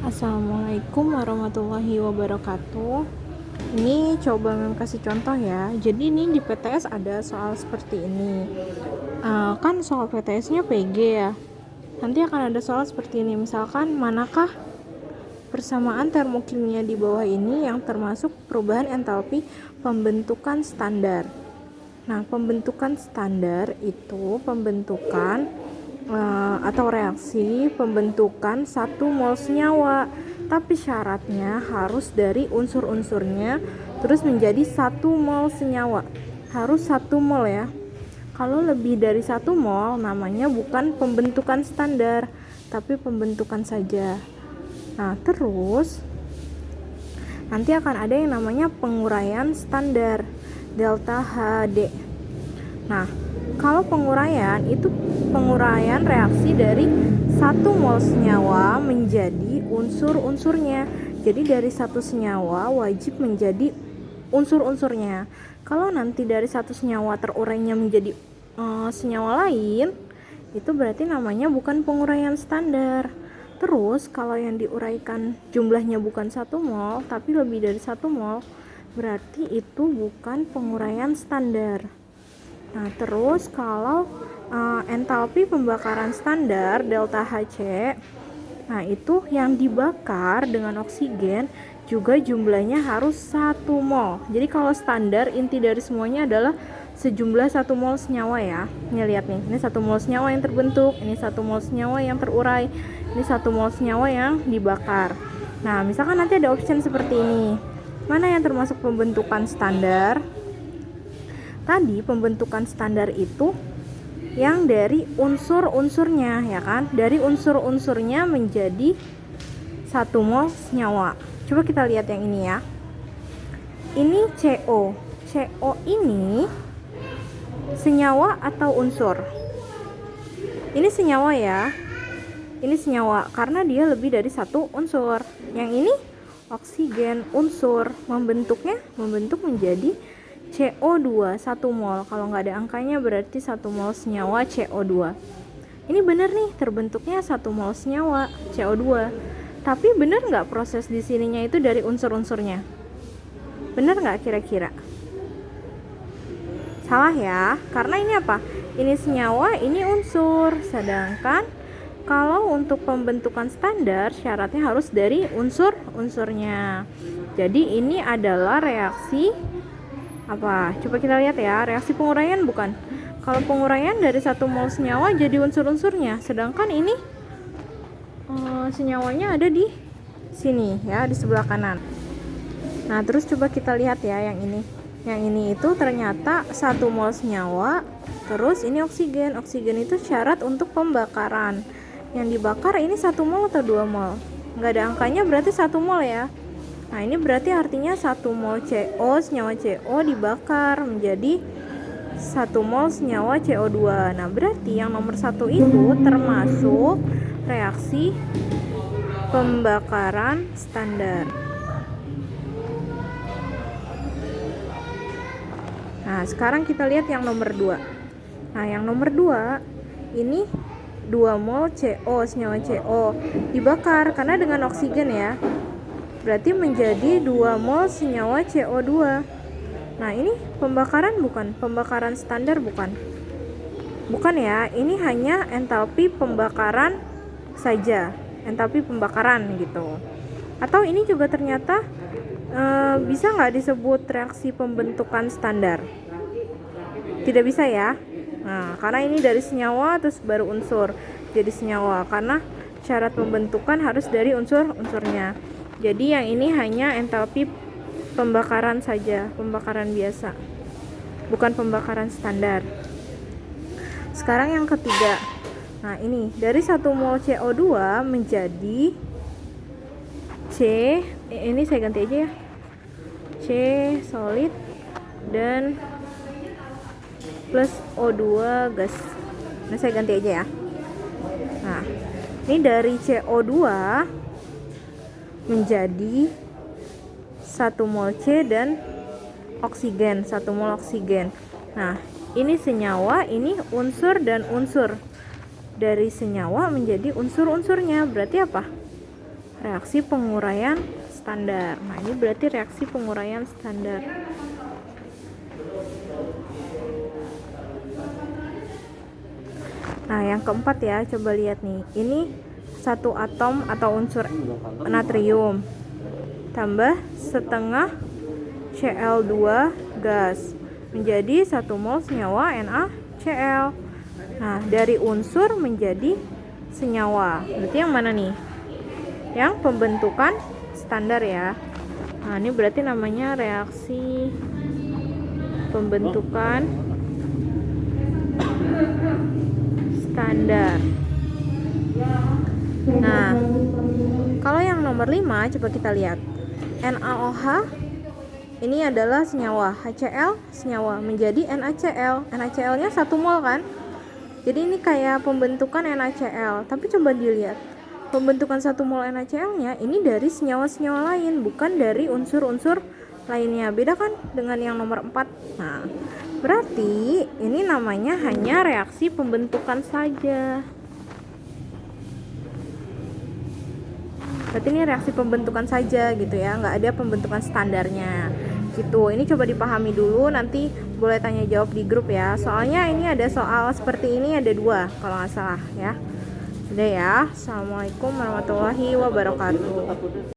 Assalamualaikum warahmatullahi wabarakatuh. Ini coba kasih contoh ya. Jadi ini di PTS ada soal seperti ini. Kan soal PTS-nya PG ya. Nanti akan ada soal seperti ini. Misalkan manakah persamaan termokimia di bawah ini yang termasuk perubahan entalpi pembentukan standar. Nah, pembentukan standar itu pembentukan atau reaksi pembentukan 1 mol senyawa, tapi syaratnya harus dari unsur-unsurnya terus menjadi 1 mol senyawa, harus 1 mol ya. Kalau lebih dari 1 mol namanya bukan pembentukan standar tapi pembentukan saja. Nah, terus nanti akan ada yang namanya penguraian standar delta HD. Nah, kalau penguraian itu penguraian reaksi dari 1 mol senyawa menjadi unsur-unsurnya. Jadi dari 1 senyawa wajib menjadi unsur-unsurnya. Kalau nanti dari 1 senyawa terurainya menjadi senyawa lain, itu berarti namanya bukan penguraian standar. Terus kalau yang diuraikan jumlahnya bukan 1 mol tapi lebih dari 1 mol, berarti itu bukan penguraian standar. Nah, terus kalau entalpi pembakaran standar delta Hc, nah itu yang dibakar dengan oksigen juga jumlahnya harus 1 mol. Jadi kalau standar inti dari semuanya adalah sejumlah 1 mol senyawa ya. Ini lihat nih, ini 1 mol senyawa yang terbentuk, ini 1 mol senyawa yang terurai, ini 1 mol senyawa yang dibakar. Nah, misalkan nanti ada option seperti ini. Mana yang termasuk pembentukan standar? Tadi pembentukan standar itu yang dari unsur-unsurnya ya kan, dari unsur-unsurnya menjadi 1 mol senyawa. Coba kita lihat yang ini ya. Ini CO. CO ini senyawa atau unsur? Ini senyawa ya. Ini senyawa karena dia lebih dari 1 unsur. Yang ini oksigen, unsur, membentuk menjadi CO2 1 mol. Kalau nggak ada angkanya berarti 1 mol senyawa CO2. Ini benar nih, terbentuknya 1 mol senyawa CO2. Tapi benar nggak proses di sininya itu dari unsur-unsurnya? Benar nggak kira-kira? Salah ya, karena ini apa? Ini senyawa, ini unsur. Sedangkan kalau untuk pembentukan standar syaratnya harus dari unsur-unsurnya. Jadi ini adalah reaksi apa? Coba kita lihat ya, reaksi penguraian bukan? Kalau penguraian dari 1 mol senyawa jadi unsur-unsurnya, sedangkan ini senyawanya ada di sini ya, di sebelah kanan. Nah, terus coba kita lihat ya yang ini. Yang ini itu ternyata 1 mol senyawa, terus ini oksigen. Oksigen itu syarat untuk pembakaran. Yang dibakar ini 1 mol atau 2 mol? Nggak ada angkanya berarti 1 mol ya. Nah, ini berarti artinya 1 mol CO, senyawa CO dibakar menjadi 1 mol senyawa CO2. Nah, berarti yang nomor 1 itu termasuk reaksi pembakaran standar. Nah, sekarang kita lihat yang nomor 2. Nah, yang nomor 2 ini 2 mol CO, senyawa CO dibakar karena dengan oksigen ya. Berarti menjadi 2 mol senyawa CO2. Nah, ini pembakaran bukan? Pembakaran standar bukan? Bukan ya, ini hanya entalpi pembakaran saja. Entalpi pembakaran gitu. Atau ini juga ternyata bisa nggak disebut reaksi pembentukan standar? Tidak bisa ya. Nah, karena ini dari senyawa terus baru unsur jadi senyawa, karena syarat pembentukan harus dari unsur-unsurnya. Jadi yang ini hanya entalpi pembakaran saja, pembakaran biasa, bukan pembakaran standar. Sekarang yang ketiga. Nah, ini dari 1 mol CO2 menjadi ini saya ganti aja ya. C solid dan plus O2 gas. Nah, saya ganti aja ya. Nah, ini dari CO2 menjadi 1 mol C dan oksigen, 1 mol oksigen. Nah, ini senyawa, ini unsur dan unsur. Dari senyawa menjadi unsur-unsurnya, berarti apa? reaksi penguraian standar. Nah, ini berarti reaksi penguraian standar. Nah, yang keempat ya, coba lihat nih. Ini satu atom atau unsur natrium tambah setengah Cl2 gas menjadi 1 mol senyawa NaCl. Nah, dari unsur menjadi senyawa. Berarti yang mana nih? Yang pembentukan standar ya. Nah, ini berarti namanya reaksi pembentukan standar. Nah, kalau yang nomor 5 coba kita lihat. NaOH ini adalah senyawa, HCl senyawa menjadi NaCl. NaCl-nya 1 mol kan? Jadi ini kayak pembentukan NaCl. Tapi coba dilihat. Pembentukan 1 mol NaCl-nya ini dari senyawa-senyawa lain, bukan dari unsur-unsur lainnya. Beda kan dengan yang nomor 4. Nah, berarti ini namanya hanya reaksi pembentukan saja. Berarti ini reaksi pembentukan saja gitu ya, nggak ada pembentukan standarnya gitu. Ini coba dipahami dulu, nanti boleh tanya jawab di grup ya. Soalnya ini ada soal seperti ini, ada 2 kalau nggak salah ya. Sudah ya. Assalamualaikum warahmatullahi wabarakatuh.